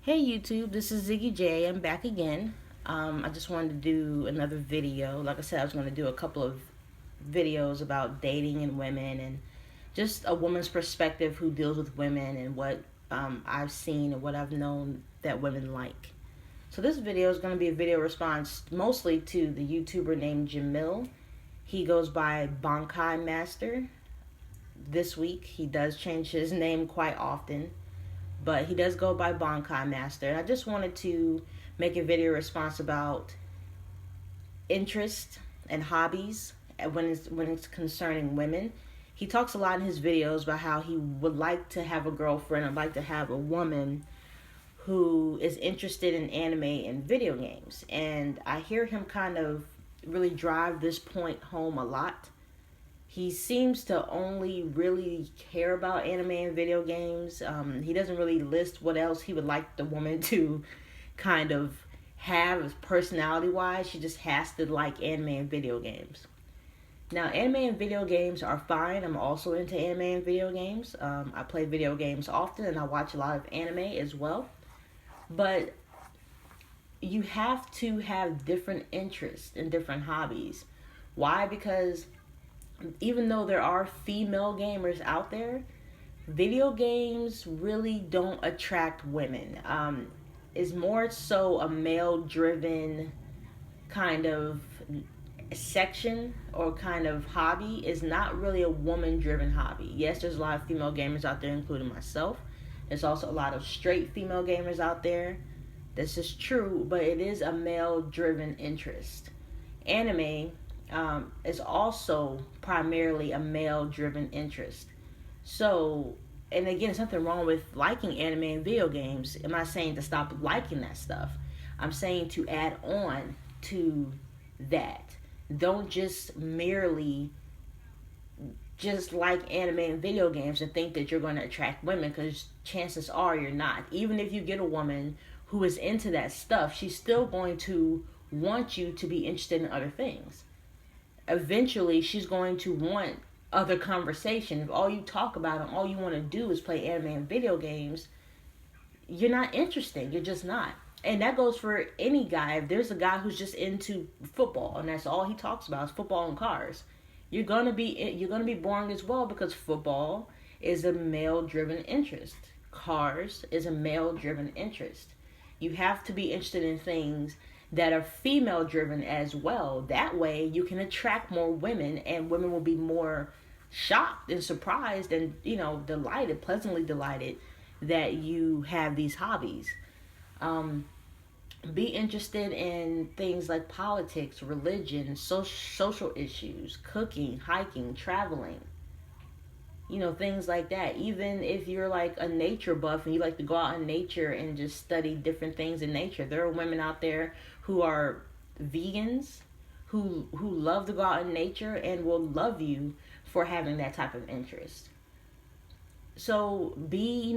Hey YouTube, this is Ziggy J. I'm back again. I just wanted to do another video. Like I said, I was going to do a couple of videos about dating and women and just a woman's perspective who deals with women and what I've seen and what I've known that women like. So this video is going to be a video response mostly to the YouTuber named Jamil. He goes by BankaiMaster. This week he does change his name quite often, but he does go by BankaiMaster. And I just wanted to make a video response about interest and hobbies when it's concerning women. He talks a lot in his videos about how he would like to have a girlfriend or like to have a woman who is interested in anime and video games. And I hear him kind of really drive this point home a lot. He seems to only really care about anime and video games. He doesn't really list what else he would like the woman to kind of have personality wise. She just has to like anime and video games. Now, anime and video games are fine. I'm also into anime and video games. I play video games often and I watch a lot of anime as well. But you have to have different interests and different hobbies. Why? Because even though there are female gamers out there, video games really don't attract women. It's more so a male driven kind of section or kind of hobby. Is not really a woman driven hobby. Yes, there's a lot of female gamers out there, including myself. There's also a lot of straight female gamers out there. This is true, but it is a male driven interest. Anime is also primarily a male driven interest. So, and again, there's nothing wrong with liking anime and video games. I'm not saying to stop liking that stuff. I'm saying to add on to that. Don't just merely just like anime and video games and think that you're going to attract women, because chances are you're not. Even if you get a woman who is into that stuff, she's still going to want you to be interested in other things. Eventually she's going to want other conversation. If all you talk about and all you want to do is play anime and video games, you're not interesting. You're just not. And that goes for any guy. If there's a guy who's just into football and that's all he talks about is football and cars, you're gonna be boring as well, because football is a male driven interest. Cars is a male driven interest. You have to be interested in things that are female driven as well. That way you can attract more women, and women will be more shocked and surprised and, delighted, pleasantly delighted that you have these hobbies. Um, be interested in things like politics, religion, social issues, cooking, hiking, traveling, things like that. Even if you're like a nature buff and you like to go out in nature and just study different things in nature, there are women out there who are vegans who love to go out in nature and will love you for having that type of interest. So be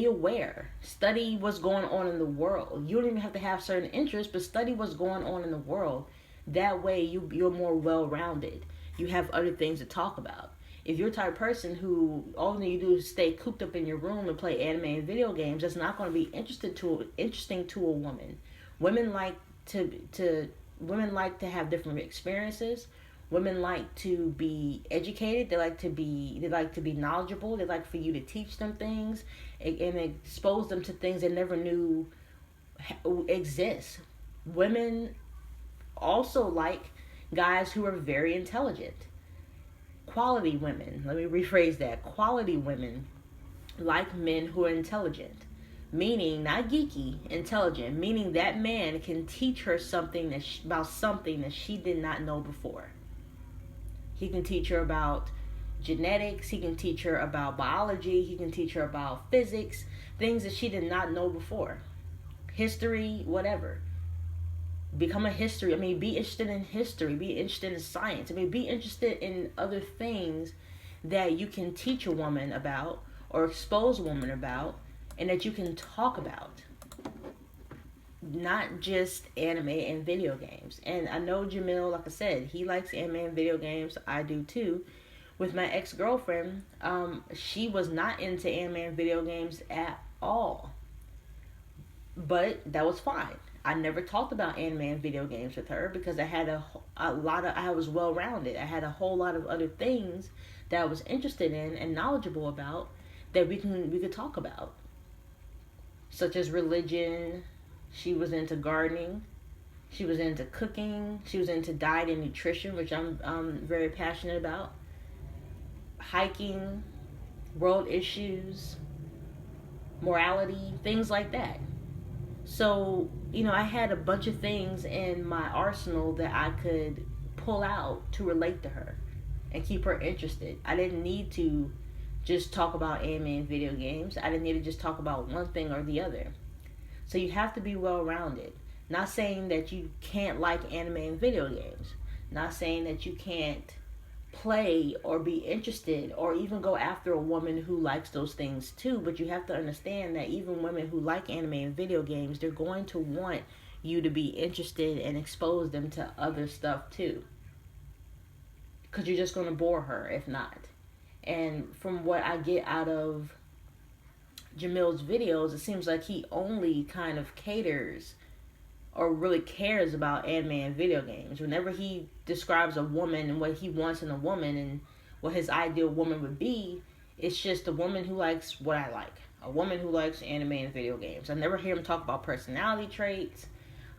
aware. Study what's going on in the world. You don't even have to have certain interests, but study what's going on in the world. That way you're more well rounded. You have other things to talk about. If you're the type of person who all you do is stay cooped up in your room and play anime and video games, that's not going to be interesting to a woman. Women like to women like to have different experiences. Women like to be educated. They like to be knowledgeable. They like for you to teach them things and expose them to things they never knew exist. Women also like guys who are very intelligent. Quality women, let me rephrase that. Quality women like men who are intelligent, meaning not geeky, intelligent, meaning that man can teach her something about something that she did not know before. He can teach her about genetics, he can teach her about biology, he can teach her about physics, things that she did not know before. History, whatever. Be interested in history, be interested in science. Be interested in other things that you can teach a woman about or expose a woman about and that you can talk about. Not just anime and video games. And I know Jamil, like I said, he likes anime and video games. I do too. With my ex-girlfriend, she was not into anime and video games at all. But that was fine. I never talked about anime and video games with her because I had a lot of, I was well rounded. I had a whole lot of other things that I was interested in and knowledgeable about that we could talk about, such as religion. She was into gardening. She was into cooking. She was into diet and nutrition, which I'm very passionate about. Hiking, world issues, morality, things like that. So, I had a bunch of things in my arsenal that I could pull out to relate to her and keep her interested. I didn't need to just talk about anime and video games. I didn't need to just talk about one thing or the other. So you have to be well rounded. Not saying that you can't like anime and video games. Not saying that you can't play or be interested or even go after a woman who likes those things too, but you have to understand that even women who like anime and video games, they're going to want you to be interested and expose them to other stuff too, because you're just going to bore her if not. And from what I get out of Jamil's videos, it seems like he only kind of caters or really cares about anime and video games. Whenever he describes a woman and what he wants in a woman and what his ideal woman would be, it's just a woman who likes what I like. A woman who likes anime and video games. I never hear him talk about personality traits,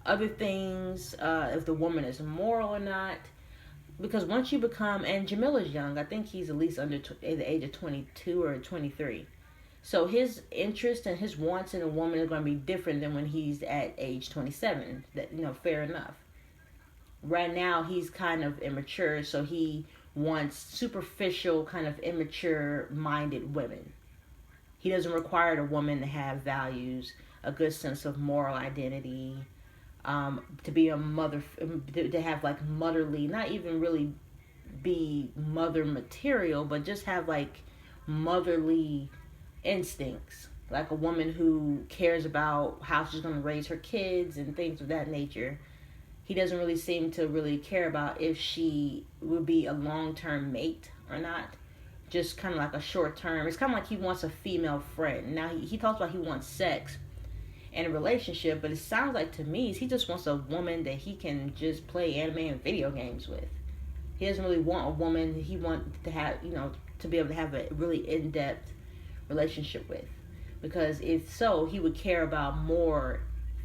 other things, if the woman is moral or not. Because once you become, and Jamil is young, I think he's at least under the age of 22 or 23. So his interest and his wants in a woman are going to be different than when he's at age 27. That, fair enough. Right now he's kind of immature, so he wants superficial, kind of immature-minded women. He doesn't require a woman to have values, a good sense of moral identity, to be a mother, to have like motherly, not even really be mother material, but just have like motherly instincts, like a woman who cares about how she's going to raise her kids and things of that nature. He doesn't really seem to really care about if she would be a long-term mate or not. Just kind of like a short-term. It's kind of like he wants a female friend. Now he talks about he wants sex and a relationship, but it sounds like to me he just wants a woman that he can just play anime and video games with. He doesn't really want a woman he wants to have, to be able to have a really in-depth relationship with, because if so, he would care about more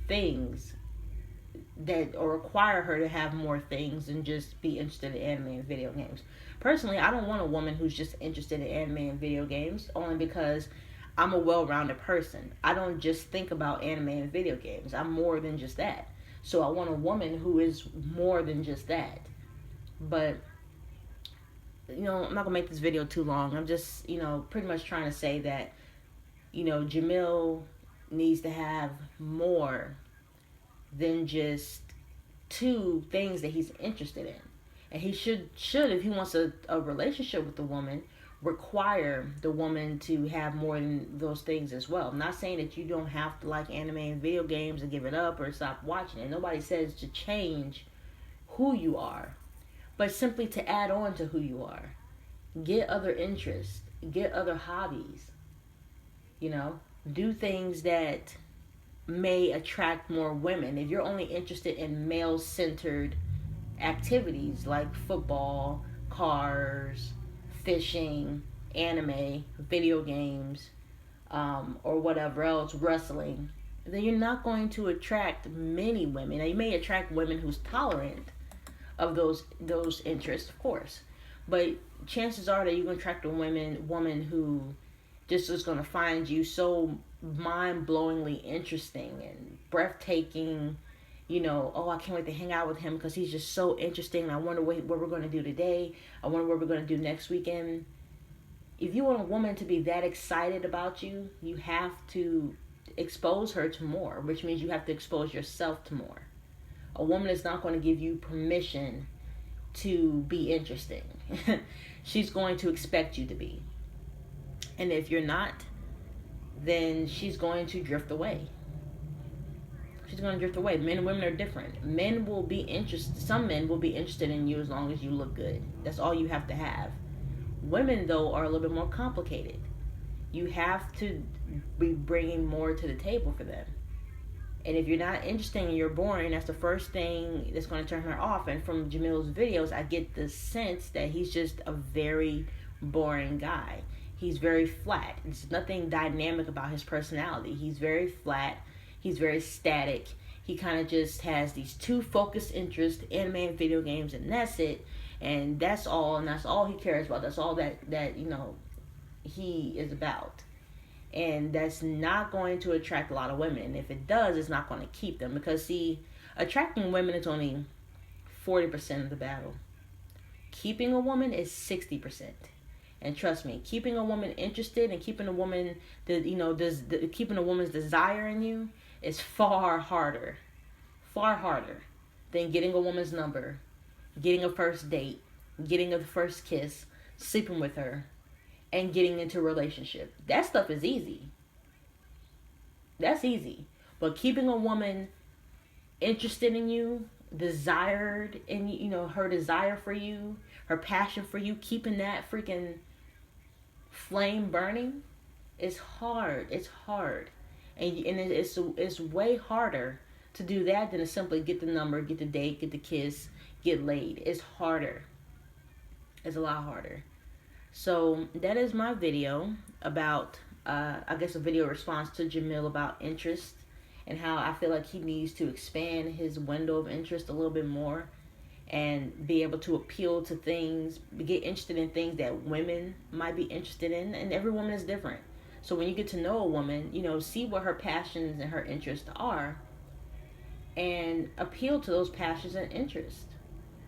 things that, or require her to have more things than just be interested in anime and video games. Personally, I don't want a woman who's just interested in anime and video games, only because I'm a well-rounded person. I don't just think about anime and video games. I'm more than just that. So I want a woman who is more than just that. But I'm not going to make this video too long. I'm just, pretty much trying to say that, Jamil needs to have more than just two things that he's interested in. And he should if he wants a relationship with the woman, require the woman to have more than those things as well. I'm not saying that you don't have to like anime and video games and give it up or stop watching it. Nobody says to change who you are, but simply to add on to who you are. Get other interests, get other hobbies, do things that may attract more women. If you're only interested in male-centered activities like football, cars, fishing, anime, video games, or whatever else, wrestling, then you're not going to attract many women. Now, you may attract women who's tolerant of those interests, of course, but chances are that you're going to attract a woman who just is going to find you so mind-blowingly interesting and breathtaking. Oh, I can't wait to hang out with him because he's just so interesting. I wonder what we're going to do today. I wonder what we're going to do next weekend. If you want a woman to be that excited about you, you have to expose her to more, which means you have to expose yourself to more. A woman is not going to give you permission to be interesting. She's going to expect you to be. And if you're not, then she's going to drift away. She's going to drift away. Men and women are different. Some men will be interested in you as long as you look good. That's all you have to have. Women, though, are a little bit more complicated. You have to be bringing more to the table for them. And if you're not interested and you're boring, that's the first thing that's going to turn her off. And from Jamil's videos, I get the sense that he's just a very boring guy. He's very flat. There's nothing dynamic about his personality. He's very flat. He's very static. He kind of just has these two focused interests, anime and video games, and that's it. And that's all. And that's all he cares about. That's all that he is about. And that's not going to attract a lot of women. And if it does, it's not going to keep them, because see, attracting women is only 40% of the battle. Keeping a woman is 60%. And trust me, keeping a woman interested and keeping a woman keeping a woman's desire in you is far harder than getting a woman's number, getting a first date, getting a first kiss, sleeping with her, and getting into a relationship. That stuff is easy. That's easy. But keeping a woman interested in you, desired in her desire for you, her passion for you, keeping that freaking flame burning is hard. It's hard. And it's way harder to do that than to simply get the number, get the date, get the kiss, get laid. It's harder. It's a lot harder. So that is my video about, I guess, a video response to Jamil about interest and how I feel like he needs to expand his window of interest a little bit more and be able to appeal to things, get interested in things that women might be interested in. And every woman is different. So when you get to know a woman, see what her passions and her interests are and appeal to those passions and interests.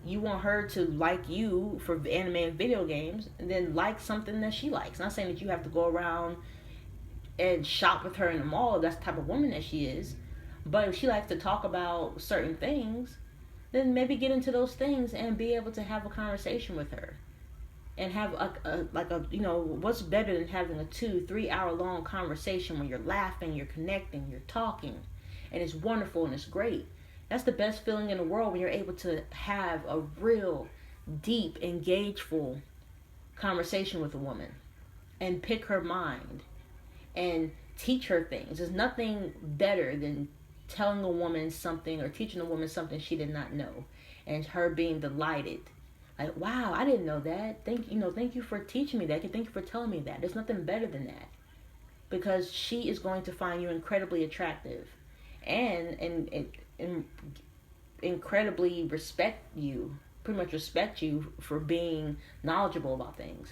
You want her to like you for anime and video games, and then like something that she likes. Not saying that you have to go around and shop with her in the mall. That's the type of woman that she is. But if she likes to talk about certain things, then maybe get into those things and be able to have a conversation with her. And have what's better than having a 2-3 hour long conversation when you're laughing, you're connecting, you're talking, and it's wonderful and it's great. That's the best feeling in the world, when you're able to have a real, deep, engageful conversation with a woman and pick her mind and teach her things. There's nothing better than telling a woman something or teaching a woman something she did not know, and her being delighted. Like, wow, I didn't know that. Thank you for teaching me that. Thank you for telling me that. There's nothing better than that, because she is going to find you incredibly attractive, and incredibly pretty much respect you for being knowledgeable about things.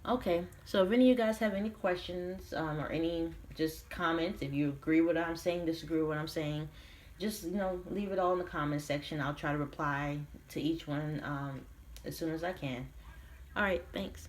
Okay, so if any of you guys have any questions or any just comments, if you agree with what I'm saying, disagree with what I'm saying, just leave it all in the comment section. I'll try to reply to each one as soon as I can. All right, thanks.